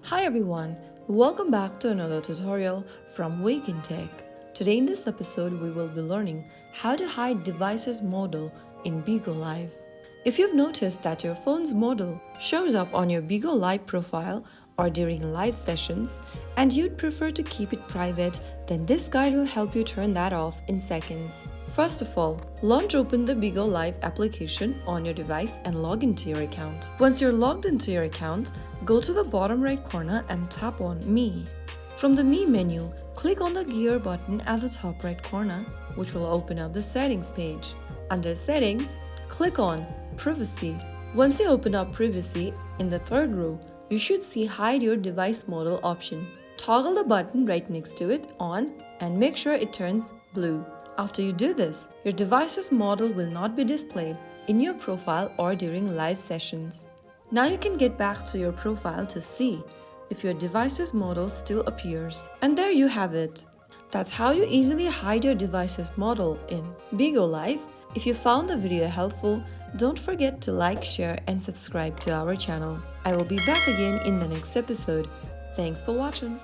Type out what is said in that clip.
Hi everyone, welcome back to another tutorial from Wake&Tech. Today in this episode we will be learning how to hide devices model in Bigo Live. If you've noticed that your phone's model shows up on your Bigo Live profile or during live sessions and you'd prefer to keep it private, then this guide will help you turn that off in seconds. First of all, launch open the Bigo Live application on your device and log into your account. Once you're logged into your account, go to the bottom right corner and tap on Me. From the Me menu, click on the gear button at the top right corner, which will open up the settings page. Under Settings, click on Privacy. Once you open up Privacy, in the third row, you should see Hide Your Device Model option. Toggle the button right next to it on and make sure it turns blue. After you do this, your device's model will not be displayed in your profile or during live sessions. Now you can get back to your profile to see if your device's model still appears. And there you have it. That's how you easily hide your device's model in Bigo Live. If you found the video helpful, don't forget to like, share, and subscribe to our channel. I will be back again in the next episode. Thanks for watching.